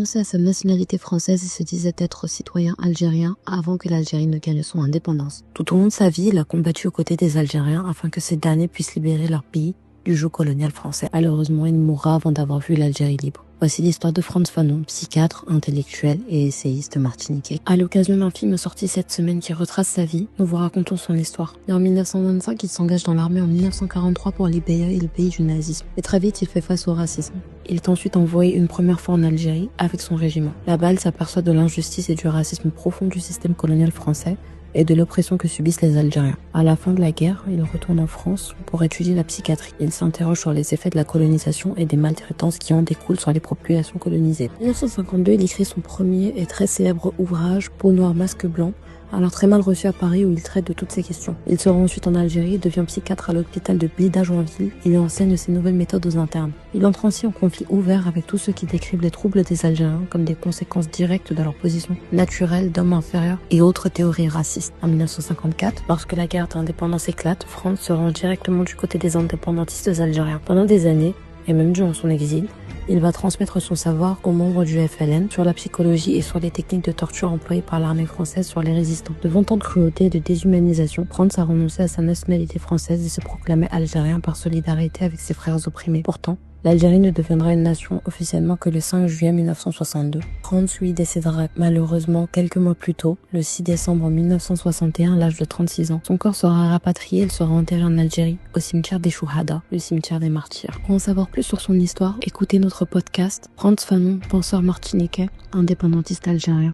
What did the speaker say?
renonçait à sa nationalité française et se disait être citoyen algérien avant que l'Algérie ne gagne son indépendance. Tout au long de sa vie, il a combattu aux côtés des Algériens afin que ces derniers puissent libérer leur pays du joug colonial français. Malheureusement, il mourra avant d'avoir vu l'Algérie libre. Voici l'histoire de Frantz Fanon, psychiatre, intellectuel et essayiste martiniquais. À l'occasion d'un film sorti cette semaine qui retrace sa vie, nous vous racontons son histoire. Et en 1925, il s'engage dans l'armée en 1943 pour libérer le pays du nazisme. Et très vite, il fait face au racisme. Il est ensuite envoyé une première fois en Algérie avec son régiment. Là-bas, il s'aperçoit de l'injustice et du racisme profond du système colonial français et de l'oppression que subissent les Algériens. À la fin de la guerre, il retourne en France pour étudier la psychiatrie. Il s'interroge sur les effets de la colonisation et des maltraitances qui en découlent sur les populations colonisées. En 1952, il écrit son premier et très célèbre ouvrage, Peau noire, masque blanc, alors très mal reçu à Paris où il traite de toutes ces questions. Il se rend ensuite en Algérie et devient psychiatre à l'hôpital de Blida-Joinville. Il y enseigne ses nouvelles méthodes aux internes. Il entre ainsi en conflit ouvert avec tous ceux qui décrivent les troubles des Algériens comme des conséquences directes de leur position naturelle d'homme inférieur et autres théories racistes. En 1954, lorsque la guerre d'indépendance éclate, Frantz se rend directement du côté des indépendantistes algériens. Pendant des années, et même durant son exil, il va transmettre son savoir aux membres du FLN sur la psychologie et sur les techniques de torture employées par l'armée française sur les résistants. Devant tant de cruauté et de déshumanisation, Frantz a renoncé à sa nationalité française et se proclamait algérien par solidarité avec ses frères opprimés. Pourtant, l'Algérie ne deviendra une nation officiellement que le 5 juillet 1962. Frantz, lui, décédera malheureusement quelques mois plus tôt, le 6 décembre 1961, à l'âge de 36 ans. Son corps sera rapatrié et il sera enterré en Algérie, au cimetière des Chouhada, le cimetière des martyrs. Pour en savoir plus sur son histoire, écoutez notre podcast Frantz Fanon, penseur martiniquais, indépendantiste algérien.